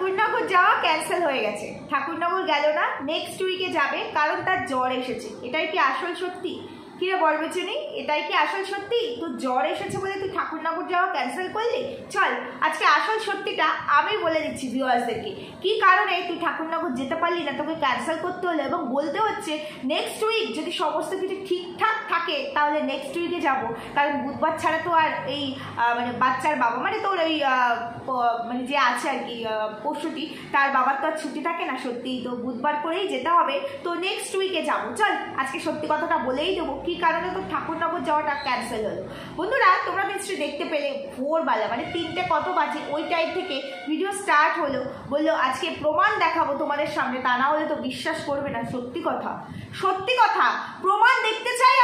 ঠাকুরনগর যাওয়া ক্যান্সেল হয়ে গেছে। ঠাকুরনগর গেল না, নেক্সট উইকে যাবে, কারণ তার জ্বর এসেছে। এটাই কি আসল সত্যি? কিরে বরবেচুনি, এটাই কি আসল সত্যি? তোর জ্বর এসেছে বলে তুই ঠাকুরনগর যাওয়া ক্যান্সেল করলি? চল আজকে আসল সত্যিটা আমি বলে দিচ্ছি ভিউয়ার্সদেরকে, কি কারণে তুই ঠাকুরনগর যেতে পারলি না, তোকে ক্যান্সেল করতে হলো এবং বলতে হচ্ছে নেক্সট উইক যদি সমস্ত কিছু ঠিকঠাক থাকে তাহলে নেক্সট উইকে যাবো। কারণ বুধবার ছাড়া তো আর এই মানে বাচ্চার বাবা মানে তোর ওই মানে যে আছে আর কি পশুটি, তার বাবার তো আর ছুটি থাকে না, সত্যি তো বুধবার করেই যেতে হবে। তো নেক্সট উইকে যাবো। চল আজকে সত্যি কথাটা বলেই দেবো কি কারণে তো ঠাকুরনগর যাওয়াটা ক্যান্সেল হলো। বন্ধুরা তোমরা নিশ্চয়ই দেখতে পেলে ভোরবেলা মানে 3টে কত বাজে ওই টাইম থেকে ভিডিও স্টার্ট হলো, বললো আজকে প্রমাণ দেখাবো তোমাদের সামনে, তা না হলে তো বিশ্বাস করবে না। সত্যি কথা, সত্যি কথা, প্রমাণ দেখতে চাই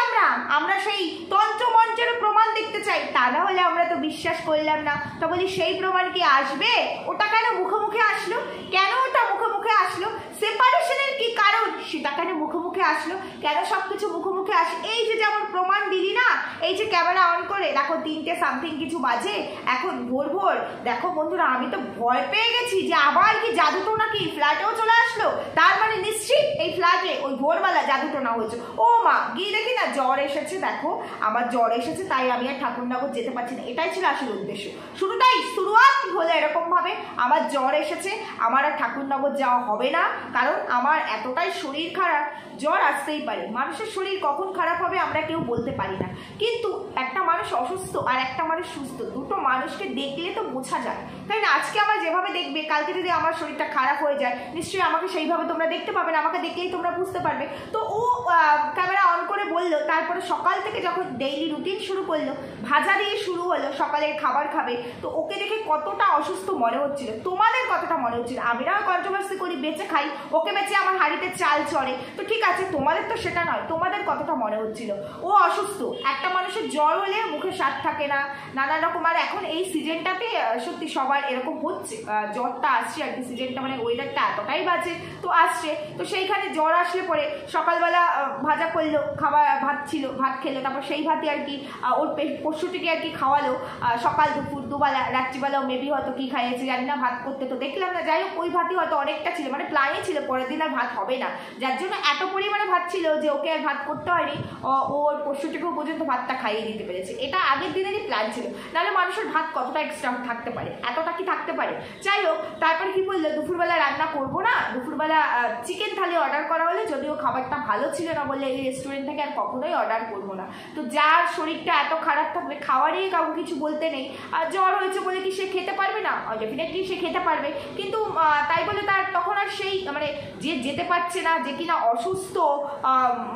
আমরা সেই তন্ত্র মন্ত্রের প্রমাণ দেখতে চাই, তা না হলে আমরা তো বিশ্বাস করলাম না। তো বলি সেই প্রমাণ কি আসবে? ওটা কেন মুখে মুখে আসলো? কেন ওটা মুখে মুখে আসলো? সেপারেশনের কি কারণ সেটা কেন মুখে মুখে আসলো? কেন সবকিছু মুখে মুখে আসে? এই যে যেমন প্রমাণ দিলি না, এই যে ক্যামেরা অন করে দেখো 3টে সামথিং কিছু বাজে, এখন ভোর ভোর দেখো বন্ধুরা, আমি তো ভয় পেয়ে গেছি যে আবার কি জাদুটো নাকি ফ্ল্যাটেও চলে আসলো। তার মানে নিশ্চিত এই ফ্ল্যাটে ওই ভোরবেলা জাদুটো না হয়েছে। ও মা, গিয়ে দেখি না জ্বর এসেছে, দেখো আমার জ্বর এসেছে, তাই আমি আর ঠাকুরনগর যেতে পারছি না। এটাই ছিল আসল উদ্দেশ্য। শুরুয়াত হলো এরকম ভাবে, আমার জ্বর এসেছে, আমার আর ঠাকুরনগর যাওয়া হবে না, কারণ আমার এতটাই শরীর খারাপ। জ্বর আসতেই পারে, মানুষের শরীর কখন খারাপ হবে আমরা কেউ বলতে পারি না, কিন্তু একটা মানুষ অসুস্থ আর একটা মানুষ সুস্থ, দুটো মানুষকে দেখলে তো বোঝা যায়, তাই না? আজকে আমার যেভাবে দেখবে, কালকে যদি আমার শরীরটা খারাপ হয়ে যায় নিশ্চয়ই আমাকে সেইভাবে তোমরা দেখতে পাবে না, আমাকে দেখলেই তোমরা বুঝতে পারবে। তো ও ক্যামেরা অন করে বললো, তারপরে সকাল থেকে যখন ডেইলি রুটিন শুরু করলো, ভাজা দিয়ে শুরু হলো, সকালের খাবার খাবে, তো ওকে দেখে কতটা অসুস্থ মনে হচ্ছিল, তোমাদের কতটা মনে হচ্ছিল। আমিরাও কন্ট্রোভার্সি করি, বেঁচে খাই, ওকে বেঁচে আমার হাঁড়িতে চাল চড়ে, তো ঠিক আছে, তোমাদের তো সেটা নয়, তোমাদের কতটা মনে হচ্ছিল ও অসুস্থ। একটা মানুষের জ্বর হলে মুখে স্বাদ থাকে না, নানান রকম, আর এখন এই সিজনটাতে সত্যি সবার এরকম হচ্ছে, জ্বরটা আসছে আর কি, সিজনটা মানে ওয়েদারটা এতটাই বাজে তো আসছে, তো সেইখানে জ্বর আসলে পরে সকালবেলা ভাজা করলো, ভাত ছিল, ভাত খেলো, তারপর সেই ভাতই আর কি ওর পশুটিকে আর কি খাওয়ালো, সকাল দুপুর দুবেলা, রাত্রিবেলাও মেবি হয়তো কি খাইয়েছে জানি না, ভাত করতে তো দেখলাম না, যাই হোক ওই ভাতই হয়তো অনেকটা ছিল, মানে প্লানে ছিল পরের দিন আর ভাত হবে না, যার জন্য এত পরিমাণে ভাত ছিল যে ওকে আর ভাত করতে হয়নি, ওর পশুটিকেও পর্যন্ত ভাতটা খাইয়ে দিতে পেরেছে। এটা আগের দিনেরই প্ল্যান ছিল, নাহলে মানুষের ভাত কতটা এক্সট্রা থাকতে পারে, এতটা কি থাকতে পারে। যাই হোক তারপরে কি বললো, দুপুরবেলা রান্না করবো না, দুপুরবেলা চিকেন থালি অর্ডার করা হলে, যদিও খাবারটা ভালো ছিল না বললে এই রেস্টুরেন্ট থেকে আর কখনোই অর্ডার করবো না। তো যার শরীরটা এত খারাপ থাকবে, খাওয়ারই কাউকে কিছু বলতে নেই, আর জ্বর হয়েছে বলে কি সে খেতে পারবে না? ডেফিনেটলি সে খেতে পারবে, কিন্তু তাই বলে তার তখন আর সেই মানে যে যেতে পারছে না, যে কিনা অসুস্থ,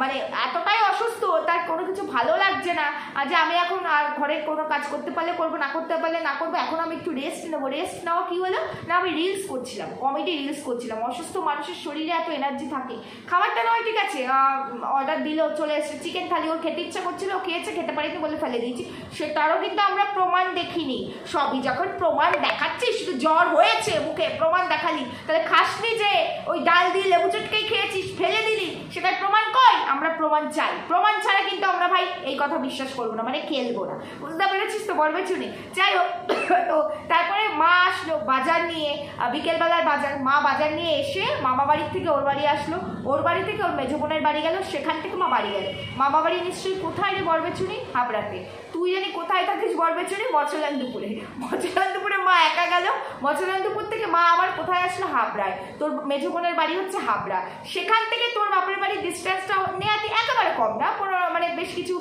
মানে এতটাই অসুস্থ, তার কোনো কিছু ভালো লাগছে না, যে আমি এখন আর ঘরের কোনো কাজ করতে পারলে করবো, না করতে পারলে না করবো, এখন আমি একটু রেস্ট নেবো। রেস্ট নেওয়া কি হলো না, আমি রিলস করছিলাম, কমেডি রিলস করছিলাম। অসুস্থ মানুষের শরীরে এত এনার্জি থাকে, খাবারটা নয় ঠিক আছে, অর্ডার দিলেও চলে এসেছে চিকেন থালি, ওর খেতে ইচ্ছা করছিল, খেয়েছে, খেতে পারিনি বলে ফেলে দিয়েছি, সেটারও কিন্তু আমরা প্রমাণ দেখিনি। সবই যখন প্রমাণ দেখাচ্ছিস, শুধু জ্বর হয়েছে মুখে প্রমাণ দেখালি, তাহলে খাসনি যে ওই ডাল দিয়ে লেবু চটকেই খেয়েছিস, ফেলে দিলি, সেটার প্রমাণ কই? আমরা প্রমাণ চাই, প্রমাণ ছাড়া কিন্তু আমরা ভাই এই কথা বিশ্বাস করবো না, মানে খেলবো না, বুঝতে পেরেছিস তো বরবেচুনি? যাই হোক, তো তারপরে মা আসলো বাজার নিয়ে, বিকেলবেলার বাজার, মা বাজার নিয়ে এসে মামা বাড়ির থেকে ওর বাড়ি আসলো, ওর বাড়ি থেকে ওর মেজো বোনের বাড়ি গেল, সেখান থেকে মা বাড়ি গেল। মামা বাড়ি নিশ্চয়ই কোথায় রে বরবেচুনি? হাবড়াতে। তুই জানি কোথায় থাকিস বরবেচুনি? মৎস্যলান্দুপুরে। মৎস্যলান্দুপুরে মা একা গেল, মৎস্যলান্দুপুর থেকে মা আবার কোথায় আসলো? হাবড়ায়। তোর মেজো বোনের বাড়ি হচ্ছে হাবড়া, সেখান থেকে তোর বাপের বাড়ির ডিস্টেন্সটা নেওয়াতে একেবারে কম না, মানে বেশ কিছু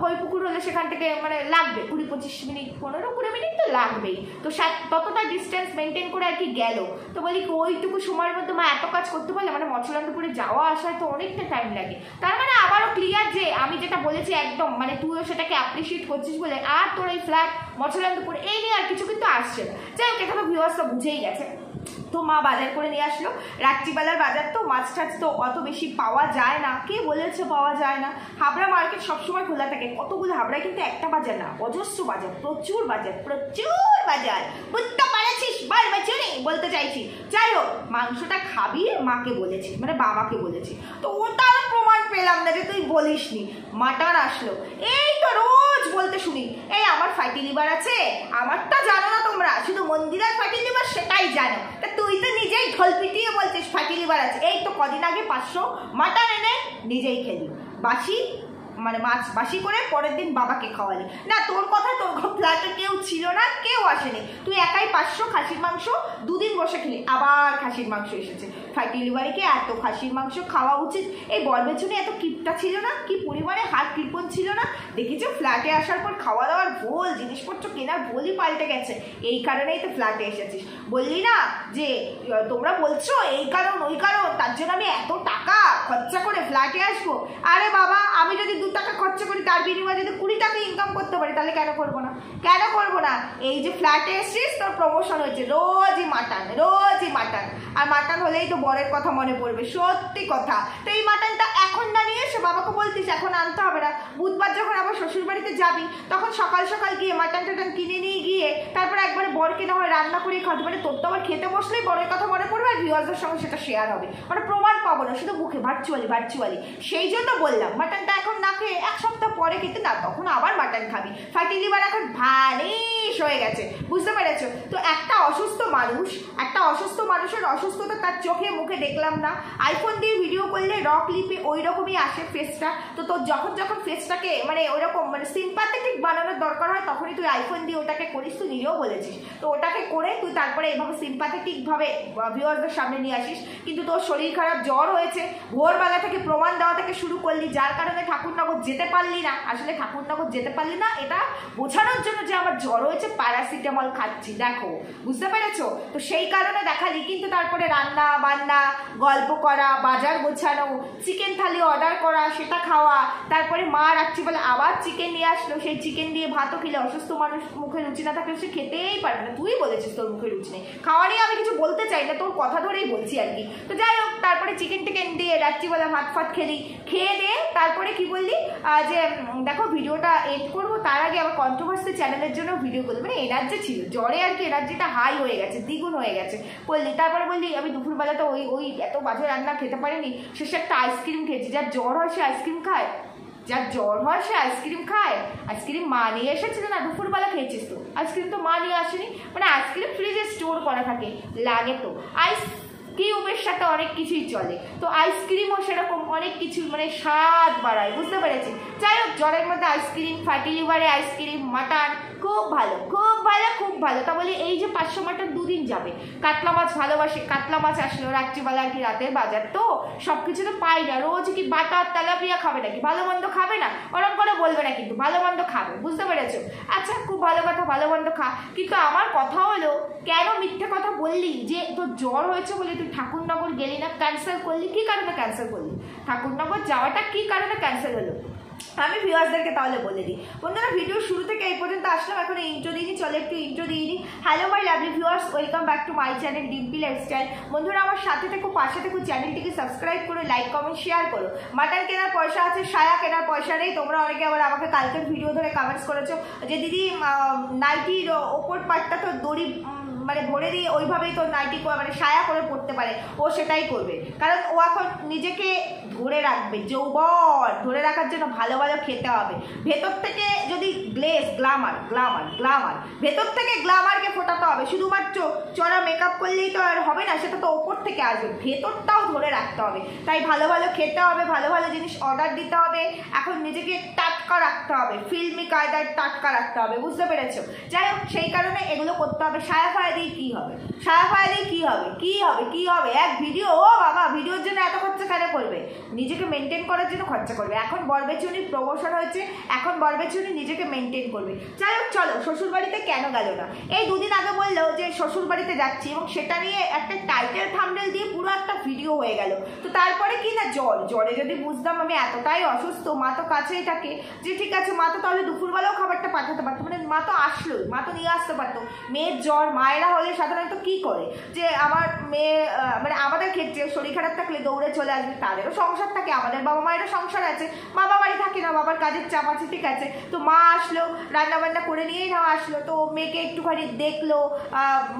গইপুকুর হলে সেখান থেকে মানে লাগবে 20-25 মিনিট, 15-20 মিনিট তো লাগবেই, তো ততটা ডিস্টেন্স মেনটেন করে আর কি গেল। তো বলি ওইটুকু সময়ের মধ্যে মা এত কাজ করতে পারলে, মানে মৎস্যলান্দুপুরে যাওয়া আসায় তো অনেকটা টাইম লাগে। তার মানে আবারও ক্লিয়ার যে আমি যেটা বলেছি একদম, মানে তুইও সেটাকে অ্যাপ্রিসিয়েট করছিস বলে, আর তোর এই ফ্ল্যাট মৎস্যলান্দুপুর এই নিয়ে আর কিছু কিন্তু আসছে না। যাই হোক, এটা তো ভিউয়ার্সরা বুঝেই গেছে। তো মা বাজার করে নিয়ে আসলো, রাত্রিবেলার বাজার তো, মাছ টাছ তো অত বেশি পাওয়া যায় না, কে বলেছে পাওয়া যায় না? হাবড়া মার্কেট সবসময় খোলা থাকে, কতগুলো, হাবড়ায় কিন্তু একটা বাজার না, অজস্র বাজার, প্রচুর বাজার, প্রচুর বাজার, বুঝতে পারছিস বরবেচুনি? বলতে চাইছি। যাই হোক, মাংসটা খাবি মাকে বলেছি, মানে বাবাকে বলেছি, তো ওটা আর প্রমাণ পেলাম না যে তুই বলিসনি। মাটন আসলো, এই তো রোজ বলতে শুনি, এই আমার ফ্যাটি লিভার আছে, আমারটা জানো না তোমরা, শুধু মন্দিরার ফ্যাটি লিভার সেটাই জানো, তা তুই তো ঢোল পিটিয়ে বলছিস ফ্যাটি লিভার আছে। এই তো কদিন আগে 500 মাটন এনে নিজেই খেলি, বাসি মানে মাছ বাসি করে পরের দিন বাবাকে খাওয়ালি। না তোর কথা, তোর ফ্ল্যাটে কেউ ছিল না, কেউ আসেনি, তুই একাই 500 খাসির মাংস 2 দিন বসে খেলি, আবার খাসির মাংস এসেছে। ফ্যাটি লিভারকে এত খাসির মাংস খাওয়া উচিত। এই বরবেচুনি এত কিপটা ছিল না, কি পরিমাণে হাত কৃপণ ছিল না, দেখেছো ফ্ল্যাটে আসার পর খাওয়া দাওয়ার ভোল, জিনিসপত্র কেনার ভোলই পাল্টে গেছে। এই কারণেই তো ফ্ল্যাটে এসেছিস। বললি না যে তোমরা বলছো এই কারণ ওই কারণ, তার জন্য আমি এত টাকা খরচা করে ফ্ল্যাটে আসবো। আরে বাবা, আমি যদি 2 টাকা খরচা করি তার বিনিময়ে যদি 20 টাকা ইনকাম করতে পারি, তাহলে কেন করবো না, কেন করবো না? এই যে ফ্ল্যাটে এসছিস, তোর প্রমোশন হয়েছে, রোজই মাটন, রোজই মাটন, আর মাটন হলেই তো বরের কথা মনে পড়বে, সত্যি কথা। তো এই মাটনটা এখন না নিয়ে এসে বাবাকে বলতিস এখন আনতে হবে না, বুধবার যখন আবার শ্বশুর বাড়িতে যাবি তখন সকাল সকাল গিয়ে মাটন টাটন কিনে নিয়ে গিয়ে তারপরে একবারে বরকে না হয় রান্না করে খাওয়াতে, মানে তোর তো আবার খেতে বসলেই বরের কথা মনে পড়বে, আর ভিউয়ারদের সঙ্গে সেটা শেয়ার হবে, মানে প্রমাণ পাবো না, শুধু মুখে ভার্চুয়ালি। সেই জন্য বললাম মাটনটা এখন না খেয়ে 1 সপ্তাহ পরে খেতে, না তখন আবার মাটন খাবি। ফ্যাটি লিভার এখন ভানিশ হয়ে গেছে, বুঝতে পেরেছো? তো একটা অসুস্থ মানুষের অসুস্থতা তার চোখে মুখে দেখলাম না। আইফোন দিয়ে ভিডিও করলে র ক্লিপে ওই রকমই আসে ফেসটা। তো তোর যখন ফেসটাকে মানে ওই রকম মানে সিম্প্যাথেটিক বানানোর দরকার হয়, তখনই তুই আইফোন দিয়ে ওটাকে করিস, তুই নিজেও বলেছিস। তো ওটাকে করে তুই তারপরে এভাবে সিম্প্যাথেটিক ভাবে ভিউয়ারদের সামনে নিয়ে আসিস। কিন্তু তোর শরীর খারাপ, জ্বর হয়েছে, ভোরবেলা থেকে প্রমাণ দেওয়া থেকে শুরু করলি, যার কারণে ঠাকুরনগর যেতে পারলি না। আসলে ঠাকুরনগর যেতে পারলি না এটা বোঝানোর জন্য যে আমার জ্বর হয়েছে, প্যারাসিটামল খাচ্ছি, দেখো, বুঝতে পেরেছো? তো সেই কারণে দেখালি। কিন্তু তারপরে রান্না বান্না, গল্প করা, বাজার গোছানো, চিকেন থালি অর্ডার করা, সেটা খাওয়া, তারপরে মা রাত্রিবেলা আবার চিকেন নিয়ে আসলো, সেই চিকেন দিয়ে ভাতও খেলে, অসুস্থ মানুষ মুখে রুচি না থাকলে সে খেতেই পারবে না। তুই বলেছিস তোর মুখে রুচি নেই, খাওয়া নিয়ে আমি কিছু বলতে চাই না, তোর কথা ধরেই বলছি আর কি। তো যাই হোক, তারপরে চিকেন টিকেন দিয়ে রাত্রিবেলা ভাত ফাত খেলি, খেয়ে দিয়ে তারপরে কি বললি যে দেখো ভিডিওটা এড করবো, তার আগে আবার কন্ট্রোভার্সি চ্যানেলের জন্য ভিডিও করবো, মানে এনার্জি ছিল জ্বরে আর কি, এনার্জিটা হাই হয়ে গেছে, দ্বিগুণ হয়ে গেছে বললি। তারপরে বললি আমি দুপুরবেলা তো ওই এত বাজে রান্না খেতে পারিনি, শেষে একটা আইসক্রিম খেয়েছি। যার জ্বর হয় সে আইসক্রিম খায়, যার জ্বর হয় সে আইসক্রিম খায়। আইসক্রিম মা নিয়ে এসেছিল না, দুপুরবেলা খেয়েছিস তো, আইসক্রিম তো মা নিয়ে আসেনি, মানে আইসক্রিম ফ্রিজে স্টোর করা থাকে, লাগে তো। কিউবের সাথে অনেক কিছুই চলে, তো আইসক্রিমও সেরকম অনেক কিছু মানে স্বাদ বাড়ায়, বুঝতে পেরেছি। যাই হোক, জ্বরের মধ্যে আইসক্রিম, ফ্যাটি লিভারে আইসক্রিম, মাটন, খুব ভালো খুব ভালো খুব ভালো। তা বলি এই যে 500 মাটন 2 দিন যাবে, কাতলা মাছ ভালোবাসে, কাতলা মাছ আসলো রাত্রিবেলা আর কি, রাতের বাজার তো সব কিছু তো পাই না, রোজ কি বাটা তেলাপিয়া খাবে নাকি, ভালো মন্দ খাবে না, ওরকম করে বলবে না, কিন্তু ভালো মন্দ খাবে, বুঝতে পেরেছো? আচ্ছা, খুব ভালো কথা, ভালো মন্দ খা। কিন্তু আমার কথা হলো, কেন মিথ্যে কথা বললি যে তোর জ্বর হয়েছে বলে তুই ঠাকুরনগর গেলি না, ক্যান্সেল করলি, কি কারণে ক্যান্সেল করলি? ঠাকুরনগর যাওয়াটা কি কারণে ক্যান্সেল হলো আমি ভিউয়ার্সদেরকে তাহলে বলে দিই। বন্ধুরা, ভিডিও শুরু থেকে এই পর্যন্ত আসলাম, এখন ইন্ট্রো দিইনি, চলে একটু ইন্ট্রো দিয়ে দিই। Hello my lovely viewers, welcome back to my channel Dimpi lifestyle. বন্ধুরা, আমার সাথে থেকো, পাশে থেকো, চ্যানেলটিকে সাবস্ক্রাইব করো, লাইক কমেন্ট শেয়ার করো। মাটন কেনার পয়সা আছে, সায়া কেনার পয়সা নেই। তোমরা অনেকে আবার আমাকে কালকের ভিডিও ধরে কমেন্টস করেছো যে দিদি নাইটির ওপর পাটটা তো দড়ি মানে ভরে দিয়ে ওইভাবেই তো নাইটি মানে সায়া করে পড়তে পারে, ও সেটাই করবে, কারণ ও এখন নিজেকে ধরে রাখবে, যৌবন ধরে রাখার জন্য ভালো ভালো খেতে হবে। ভেতর থেকে যদি গ্লামার ভেতর থেকে গ্লামারকে ফোটাতে হবে। শুধুমাত্র চড়া মেকআপ করলেই তো আর হবে না, সেটা তো ওপর থেকে আসবে, ভেতরটাও ধরে রাখতে হবে। তাই ভালো ভালো খেতে হবে, ভালো ভালো জিনিস অর্ডার দিতে হবে, এখন নিজেকে টাটকা রাখতে হবে, ফিল্মি কায়দায় টাটকা রাখতে হবে, বুঝতে পেরেছো? যাই হোক, সেই কারণে এগুলো করতে হবে। সায়া ফায়া দিয়ে কি হবে, সায়া ফায়া দিয়ে কি হবে এক ভিডিও, ও বাবা, ভিডিওর জন্য এত খরচা কেন করবে? নিজেকে মেনটেন করার জন্য খরচা করবে। এখন বরবেচুনির প্রমোশন হয়েছে, এখন বরবেচুনি নিজেকে মেনটেন করবে। যাই হোক, চলো শ্বশুর বাড়িতে কেন গেল না? এই 2 দিন আগে বললো যে শ্বশুর বাড়িতে যাচ্ছি, এবং সেটা নিয়ে একটা টাইটেল থাম্বনেল দিয়ে পুরো একটা ভিডিও হয়ে গেল। তো তারপরে কি না, জ্বরে যদি বুঝতাম আমি এতটাই অসুস্থ, মা তো কাছেই থাকে, যে ঠিক আছে মা তো তাহলে দুপুরবেলাও খাবারটা পাঠাতে পারতো, মানে মা তো আসলোই, মা তো নিয়ে আসতে পারতো। মেয়ের জ্বর, মায়েরা হলে সাধারণত কি করে যে আমার মেয়ে মানে আমাদের ক্ষেত্রে শরীর খারাপ থাকলে দৌড়ে চলে আসবে, তাদেরও সংসার থাকে, আমাদের বাবা মায়েরও সংসার আছে, বাবা বাড়ি থাকে না, বাবার কাজের চাপ আছে, ঠিক আছে। তো মা আসলো, রান্নাবান্না করে নিয়েই না আসলো, তো মেয়েকে একটুখানি দেখলো,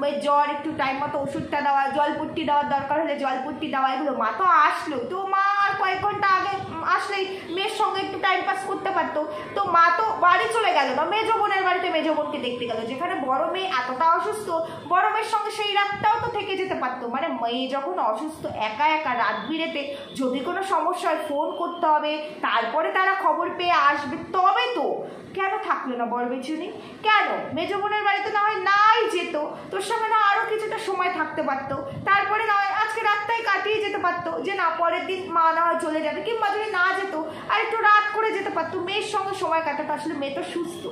মেয়ের জ্বর, একটু টাইম মতো ওষুধটা দেওয়া, জলপুট্টি দেওয়ার দরকার হলে জলপুট্টি দেওয়া, এগুলো। মা তো আসলো, তো মা আর কয়েক ঘন্টা আগে আসলেই মেয়ের সঙ্গে একটু টাইম পাস করতে পারতো। তো মা তো বাড়ি চলে গেল না, মেজো বোনের বাড়িতে মেজো বোনকে দেখতে গেল, যেখানে বড় মেয়ে এতটা অসুস্থ বড় মেয়ের সঙ্গে সেই রাতটাও তো থেকে যেতে পারতো। মানে মেয়ে যখন অসুস্থ একা একা রাত বিরেতে যদি কোনো সমস্যা হয় ফোন করতে হবে, তারপরে তারা খবর পেয়ে আসবে, তবে তো কেন থাকলো না বরবেচুনি? কেন মেজো বোনের বাড়িতে না হয় নাই যেত, তোর সঙ্গে না আরো কিছুটা সময় থাকতে পারতো, তারপরে না হয় আজকে রাতটাই কাটিয়ে যেতে পারতো, যে না পরের দিন মা না হয় চলে যাবে, কিংবা যদি না যেত আর একটু রাত করে যেতে পারতো, মেয়ের সঙ্গে সময় কাটাতো। আসলে মেয়ে তো সুস্থ,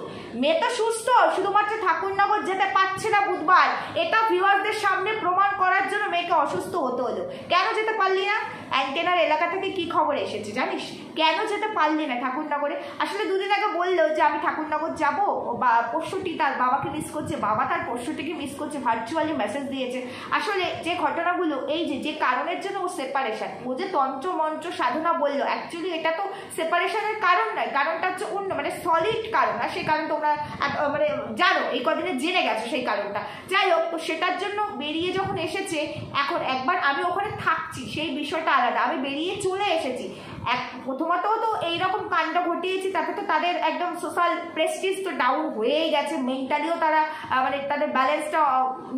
মেয়ে তো সুস্থ, শুধুমাত্র ঠাকুরনগর যেতে পারছে না বুধবার, এটা ভিউয়ারদের সামনে প্রমাণ করার জন্য মেয়েকে অসুস্থ হতে হলো। কেন যেতে পারলি না? অ্যান্টেনার এলাকা থেকে কি খবর এসেছে জানিস? কেন যেতে পারলি না ঠাকুরনগরে? আসলে দুদিন আগে বললো যে আমি ঠাকুরনগর যাবো, বা পরশুটি তার বাবাকে মিস করছে, বাবা তার পরশুটিকে মিস করছে, ভার্চুয়ালি মেসেজ দিয়েছে। আসলে যে ঘটনাগুলো, এই যে কারণের জন্য ও সেপারেশন, ও যে তন্ত্র মন্ত্র সাধনা বললো, অ্যাকচুয়ালি এটা তো সেপারেশনের কারণ নয়, কারণটা হচ্ছে অন্য, মানে সলিড কারণ। আর সেই কারণ তোমরা মানে জানো, এই কদিনে জেনে গেছো সেই কারণটা। যাই হোক, তো সেটার জন্য বেরিয়ে যখন এসেছে, এখন একবার আমি ওখানে থাকছি সেই বিষয়টা আলাদা, আমি বেরিয়ে চলে এসেছি। প্রথমত তো এইরকম কাণ্ড ঘটিয়েছি, তাতে তো তাদের একদম সোশ্যাল প্রেস্টিজ তো ডাউন হয়েই গেছে, মেন্টালিও তারা মানে তাদের ব্যালেন্সটা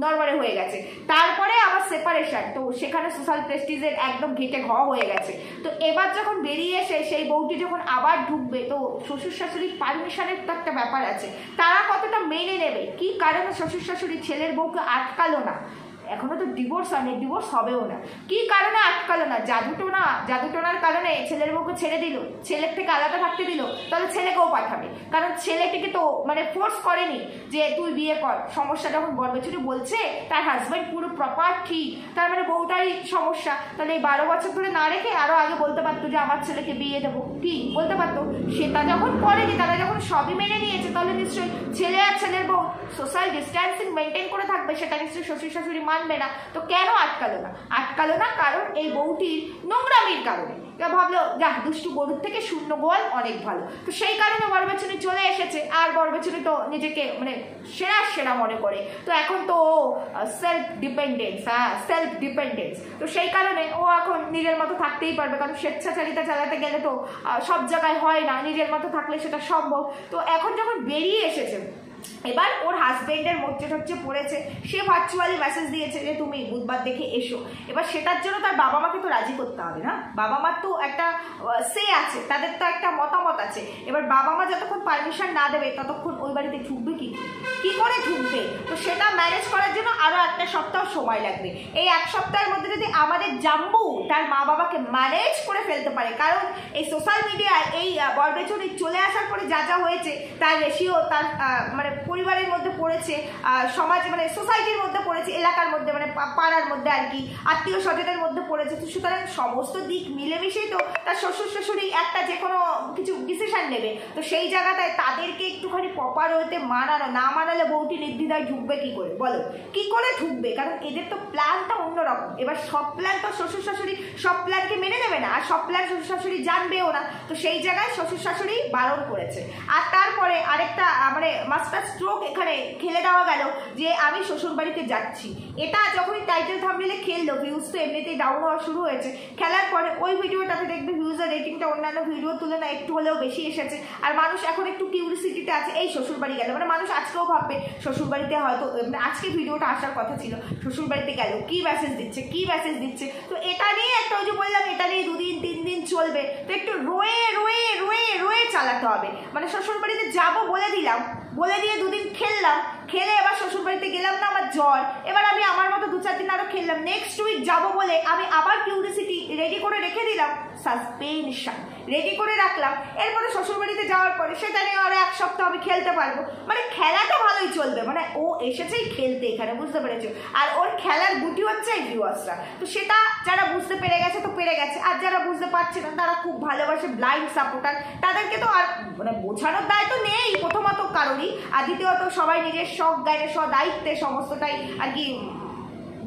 নড়বড়ে হয়ে গেছে। তারপরে আবার সেপারেশন, তো সেখানে সোশ্যাল প্রেস্টিজের একদম ঘেটে ঘ হয়ে গেছে। তো এবার যখন বেরিয়ে এসে সেই বউটি যখন আবার ঢুকবে, তো শ্বশুর শাশুড়ির পারমিশনের তো একটা ব্যাপার আছে, তারা কতটা মেনে নেবে? কি কারণে শ্বশুর শাশুড়ি ছেলের বউকে আটকালো না? এখনো তো ডিভোর্স হয়নি, ডিভোর্স হবেও না, কি কারণে আটকালো না? জাদুটোনার কারণে ছেলের বউকে ছেড়ে দিল, ছেলের থেকে আলাদা থাকতে দিল, তাহলে ছেলেকেও পাঠাবে, কারণ ছেলেটিকে তো মানে ফোর্স করেনি যে তুই বিয়ে কর। সমস্যা যখন বরবেচুরি বলছে তার হাজব্যান্ড পুরো প্রপার ঠিক, তার মানে বউটারই সমস্যা, তাহলে এই 12 বছর ধরে না রেখে আরো আগে বলতে পারতো যে আমার ছেলেকে বিয়ে দেবো, কি বলতে পারতো? সেটা যখন করেনি, তারা যখন সবই মেনে নিয়েছে, তাহলে নিশ্চয়ই ছেলে আর ছেলের বউ সোশ্যাল ডিস্ট্যান্সিং মেনটেন করে থাকবে, সেটা নিশ্চয়ই শ্বশুর শাশুড়ি মানবে না। তো কেন আটকালো না? আটকালো না কারণ এই বউটির নোংরামির কারণে। ভাবলো যা, দুষ্টু গরুর থেকে শূন্য গোয়াল অনেক ভালো। তো সেই কারণে বরবেচুনি চলে এসেছে, আর বরবেচুনি তো নিজেকে মানে সেরা মনে করে, তো এখন তো সেলফ ডিপেন্ডেন্স, তো সেই কারণে ও এখন নিজের মতো থাকতেই পারবে, কারণ স্বেচ্ছাচারিতা চালাতে গেলে তো সব জায়গায় হয় না, নিজের মতো থাকলে সেটা সম্ভব। তো এখন যখন বেরিয়ে এসেছে, এবার ওর হাজবেন্ডের মধ্যে পড়েছে, সে ভার্চুয়ালি মেসেজ দিয়েছে যে তুমি বুধবার দেখে এসো। এবার সেটার জন্য তার বাবা মাকে তো রাজি করতে হবে না, বাবা মার তো একটা সে আছে, তাদের তো একটা মতামত আছে। এবার বাবা মা যতক্ষণ পারমিশন না দেবে ততক্ষণ ওই বাড়িতে ঢুকবে কি করে ঢুকবে? তো সেটা ম্যানেজ করার জন্য আরো একটা সপ্তাহ সময় লাগবে। এই এক সপ্তাহের মধ্যে যদি আমাদের জাম্বু তার মা বাবাকে ম্যানেজ করে ফেলতে পারে, কারণ এই সোশ্যাল মিডিয়ায় এই বরবেচুরি চলে আসার পরে যা যা হয়েছে তার রেশিও তার মানে পরিবারের মধ্যে পড়েছে, সমাজ মানে সোসাইটির মধ্যে পড়েছে, এলাকার মধ্যে মানে পাড়ার মধ্যে আর কি, আত্মীয় স্বজনের মধ্যে পড়েছে। তো সুতরাং সমস্ত দিক মিলেমিশেই তো তার শ্বশুর শাশুড়ি একটা যে কোনো কিছু ডিসিশন নেবে। তো সেই জায়গাটায় তাদেরকে একটুখানি প্রপার হতে মানানো, না মানালে বউটি নির্দ্বিধায় ঢুকবে কি করে বলো? কি করে ঢুকবে? কারণ এদের তো প্ল্যানটা অন্যরকম। এবার সব প্ল্যান তো শ্বশুর শাশুড়ি সব প্ল্যানকে মেনে নেবে না, আর সব প্ল্যান শ্বশুর শাশুড়ি জানবেও না। তো সেই জায়গায় শ্বশুর শাশুড়ি বারণ করেছে। আর তারপরে আরেকটা মানে মাস্টার স্ট্রোক এখানে খেলে দেওয়া গেল যে আমি শ্বশুর বাড়িতে যাচ্ছি। এটা যখনই টাইটেল থাম্বনেইলে খেললো, ভিউজ তো এমনিতেই ডাউন হওয়া শুরু হয়েছে। খেলার পরে ওই ভিডিওটাতে দেখবে ভিউজের রেটিংটা অন্যান্য ভিডিওর তুলনায় একটু হলেও বেশি এসেছে। আর মানুষ এখন একটু কিউরিসিটিতে আছে, এই শ্বশুর বাড়ি গেল মানে মানুষ আজকেও ভাববে শ্বশুর বাড়িতে হয়তো আজকে ভিডিওটা আসার কথা ছিল, শ্বশুর বাড়িতে গেল কি মেসেজ দিচ্ছে। তো এটা নিয়ে একটা ওই যে বললাম, এটা নিয়ে 2 দিন 3 দিন চলবে। তো একটু রয়ে চালাতে হবে। মানে শ্বশুর বাড়িতে যাবো বলে দিয়ে 2 দিন খেলে এবার শ্বশুর বাড়িতে গেলাম না, আমার জ্বর, এবার আমি আমার মতো 2-4 দিন আরো খেললাম, নেক্সট উইক যাবো বলে আমি আবার কিউরিসিটি রেডি করে রেখে দিলাম, সাসপেনশন রেডি করে রাখলাম। এরপরে শ্বশুর বাড়িতে যাওয়ার পরে সেটা নিয়ে আরো 1 সপ্তাহ আমি খেলতে পারবো। মানে খেলাটা ভালোই চলবে, মানে ও এসেছেই খেলতে এখানে, বুঝতে পেরেছো? আর ওর খেলার গুটি হচ্ছে এই ভিউয়ার্সরা। তো সেটা যারা বুঝতে পেরে গেছে তো পেরে গেছে, আর যারা বুঝতে পারছে না তারা খুব ভালোবাসে ব্লাইন্ড সাপোর্টার, তাদেরকে তো আর মানে বোঝানোর দায়িত্ব নেই প্রথমত কারোরই, আর দ্বিতীয়ত সবাই নিজের শখ গায়ে দায়িত্বে সমস্তটাই আর কি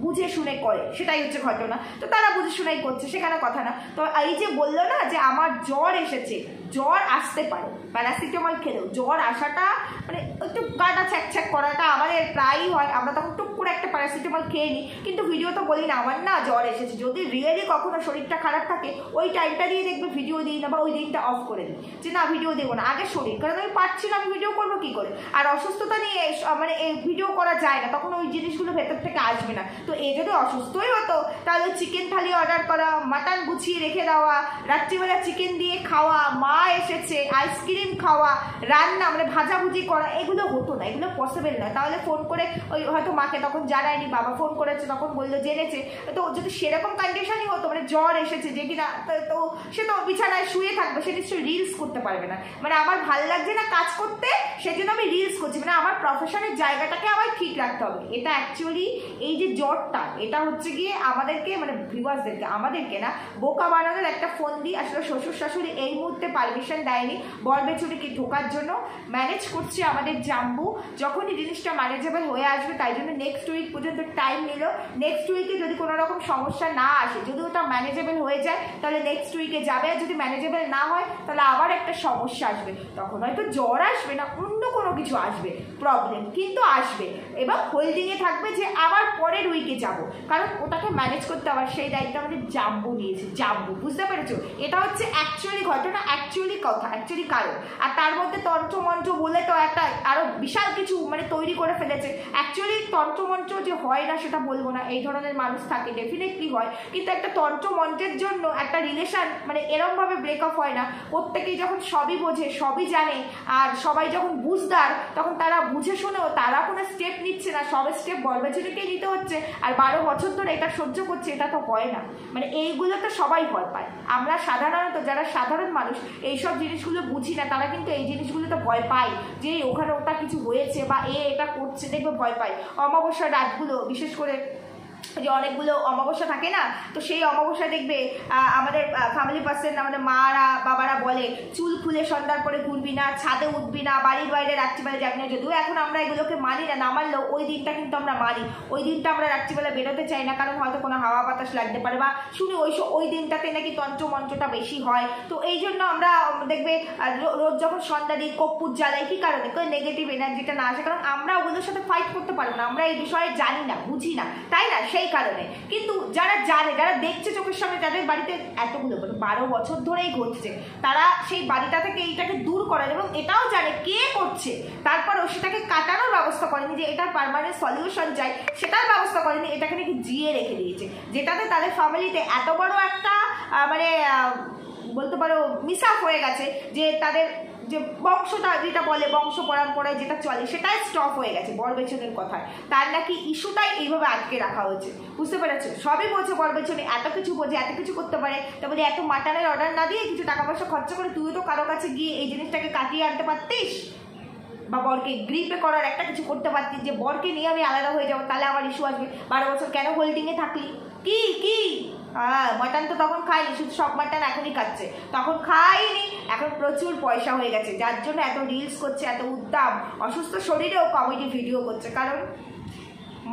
বুঝে শুনে করে, সেটাই হচ্ছে ঘটনা। তো তারা বুঝে শুনেই করছে, সেখানে কথা না। তো এই যে বললো না যে আমার জ্বর এসেছে, জ্বর আসতে পারে, প্যারাসিটামল খেলেও জ্বর আসাটা মানে একটু গাটা ছ্যাক করাটা আমাদের প্রায়ই হয়। আমরা তখন টুক করে একটা প্যারাসিটামল খেয়ে নিই, কিন্তু ভিডিও তো বলি না আমার না জ্বর এসেছে। যদি রিয়েলি কখনো শরীরটা খারাপ থাকে ওই টাইমটা দিয়ে দেখবে ভিডিও দিই না, বা ওই দিনটা অফ করে দিই যে না ভিডিও দেবো না। আগে শরীর, কারণ আমি পারছি না, আমি ভিডিও করবো কী করে? আর অসুস্থতা নিয়ে মানে ভিডিও করা যায় না, তখন ওই জিনিসগুলো ভেতর থেকে আসবে না। তো এই যদি অসুস্থই হতো তাহলে চিকেন থালি অর্ডার করা, মাটন গুছিয়ে রেখে দেওয়া, রাত্রিবেলা চিকেন দিয়ে খাওয়া, মা এসেছে আইসক্রিম খাওয়া, রান্না মানে ভাজাভুজি করা, এগুলো হতো না, এগুলো পসিবল না। তাহলে ফোন করে ওই হয়তো মাকে তখন জানায়নি, বাবা ফোন করেছে তখন বললো জেনেছে। তো যদি সেরকম কন্ডিশনই হতো মানে জ্বর এসেছে যে কিনা, তো সে তো বিছানায় শুয়ে থাকবে, সে নিশ্চয়ই রিলস করতে পারবে না। মানে আমার ভালো লাগছে না কাজ করতে, সেজন্য আমি রিলস করছি, মানে আমার প্রফেশনের জায়গাটাকে আমার ঠিক রাখতে হবে। এটা অ্যাকচুয়ালি এই যে জ্বরটা, এটা হচ্ছে গিয়ে আমাদেরকে মানে ভিউয়ার্সদেরকে, আমাদেরকে না বোকা বানানোর একটা ফোন দিয়ে। আসলে শ্বশুর শাশুড়ি এই মুহূর্তে পারমিশন দেয়নি বর বেচুরিকে ঢোকার জন্য, ম্যানেজ করছে আমাদের জাম্বু। যখনই জিনিসটা ম্যানেজেবল হয়ে আসবে, তাই জন্য নেক্সট উইক পর্যন্ত টাইম নিল। নেক্সট উইকে যদি কোনো রকম সমস্যা না আসে, যদি ওটা ম্যানেজেবল হয়ে যায় তাহলে নেক্সট উইকে যাবে, আর যদি ম্যানেজেবল না হয় তাহলে আবার একটা সমস্যা আসবে। তখন হয়তো জ্বর আসবে না, অন্য কোনো কিছু আসবে প্রবলেম, কিন্তু আসবে। এবং হোল্ডিংয়ে থাকবে যে আবার পরের উইকে যাব, কারণ ওটাকে ম্যানেজ করতে আবার সেই দায়িত্ব আমাদের জাম্বু নিয়েছে। জাম্বু, বুঝতে পেরেছো? এটা হচ্ছে অ্যাকচুয়ালি ঘটনা, অ্যাকচুয়ালি কথা, অ্যাকচুয়ালি কারণ। আর তার মধ্যে তন্ত্রমন্ত্র বলে তো একটা আরো বিশাল কিছু মানে তৈরি করে ফেলেছে। অ্যাকচুয়ালি তন্ত্রমন্ত্র যে হয় না সেটা বলবো না, এই ধরনের মানুষ থাকে, ডেফিনেটলি হয়, কিন্তু একটা তন্ত্রমন্ত্রের জন্য একটা রিলেশন মানে এরমভাবে ব্রেকআপ হয় না। প্রত্যেকেই যখন সবই বোঝে, সবই জানে, আর সবাই যখন বুঝদার, তখন তারা বুঝে শুনেও তারা কোনো স্টেপ নিচ্ছে না, সব স্টেপ বরবেচুরিকেই নিতে হচ্ছে। আর 12 বছর ধরে এটা সহ্য করছে, এটা তো হয় না। মানে এইগুলো তো সবাই ভয় পায়। আমরা সাধারণত যারা সাধারণ মানুষ এইসব জিনিসগুলো বুঝি না, তারা কিন্তু এই জিনিসগুলো তো ভয় পায় যে ওখানে ওটা কিছু হয়েছে বা এটা করছে, দেখবে ভয় পায়। অমাবস্যার রাতগুলো বিশেষ করে যে অনেকগুলো অমাবস্যা থাকে না, তো সেই অমাবস্যা দেখবে আমাদের ফ্যামিলি পার্সন, আমাদের মারা বাবারা বলে চুল খুলে সন্ধ্যার পরে ঘুরবি না, ছাদে উঠবি না, বাড়ির বাইরে রাত্রিবেলা যাবি না। যদিও এখন আমরা এগুলোকে মানি না, না মানলেও ওই দিনটা কিন্তু আমরা মানি। ওই দিনটা আমরা রাত্রিবেলা বেরোতে চাই না, কারণ হয়তো কোনো হাওয়া বাতাস লাগতে পারে, বা শুনি ওই দিনটাতে নাকি তন্ত্রমন্ত্রটা বেশি হয়। তো এই জন্য আমরা দেখবে রোজ যখন সন্ধ্যা দিই কর্পূর জ্বালাই, কি কারণে? নেগেটিভ এনার্জিটা না আসে, কারণ আমরা ওগুলোর সাথে ফাইট করতে পারবো না, আমরা এই বিষয়ে জানি না, বুঝি না, তাই না? সেই কারণে। কিন্তু যারা জানে, যারা দেখছে চোখের সামনে, যাদের বাড়িতে এতগুলো 12 বছর ধরেই ঘটছে, তারা সেই বাড়িটা থেকে এইটাকে দূর করেন এবং এটাও জানে কে করছে, তারপরও সেটাকে কাটানোর ব্যবস্থা করেনি, যে এটার পার্মানেন্ট সলিউশন চাই সেটার ব্যবস্থা করেনি, এটাকে নাকি জিয়ে রেখে দিয়েছে, যেটাতে তাদের ফ্যামিলিতে এত বড় একটা মানে বলতে পারো মিসআপ হয়ে গেছে, যে তাদের যে বংশটা যেটা বলে বংশ পরম্পরায় যেটা চলে সেটাই স্টপ হয়ে গেছে বরবেচনের কথায়। তার নাকি ইস্যুটাই এইভাবে আটকে রাখা হয়েছে, বুঝতে পেরেছো? সবই বোঝে বরবেচনে, এত কিছু বোঝে, এত কিছু করতে পারে, তারপরে এত মাটনের অর্ডার না দিয়ে কিছু টাকা পয়সা খরচা করে তুইও তো কারো কাছে গিয়ে এই জিনিসটাকে কাটিয়ে আনতে পারতিস, বা বরকে গ্রিপে করার একটা কিছু করতে পারতিস, যে বরকে নিয়ে আমি আলাদা হয়ে যাবো, তাহলে আমার ইস্যু আসবে। 12 বছর কেন হোল্ডিংয়ে থাকলি? কি কি মাটন তো তখন খাইনি, শুধু সব মাটন এখনই খাচ্ছে, তখন খাইনি, এখন প্রচুর পয়সা হয়ে গেছে, যার জন্য এত রিলস করছে, এত উদ্দাম, অসুস্থ শরীরেও কমেডি ভিডিও করছে, কারণ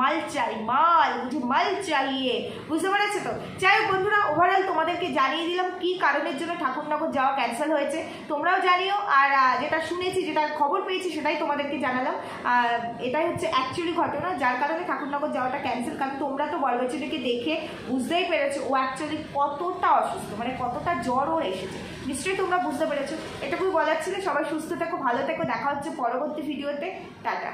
মাল চাই, মাল বুঝি মাল চাইয়ে, বুঝতে পেরেছে তো? যাই হোক বন্ধুরা, ওভারঅল তোমাদেরকে জানিয়ে দিলাম কি কারণের জন্য ঠাকুরনগর যাওয়া ক্যান্সেল হয়েছে, তোমরাও জানিও। আর যেটা শুনেছি, যেটা খবর পেয়েছি সেটাই তোমাদেরকে জানালাম। এটাই হচ্ছে অ্যাকচুয়ালি ঘটনা, যার কারণে ঠাকুরনগর যাওয়াটা ক্যান্সেল। কারণ তোমরা তো বরবেচুরিকে দেখে বুঝতেই পেরেছো ও অ্যাকচুয়ালি কতটা অসুস্থ, মানে কতটা জ্বর ওর এসেছে, নিশ্চয়ই তোমরা বুঝতে পেরেছো। এটুকুই বলার ছিল। সবাই সুস্থ থেকো, ভালো থেকো, দেখা হচ্ছে পরবর্তী ভিডিওতে, টাটা।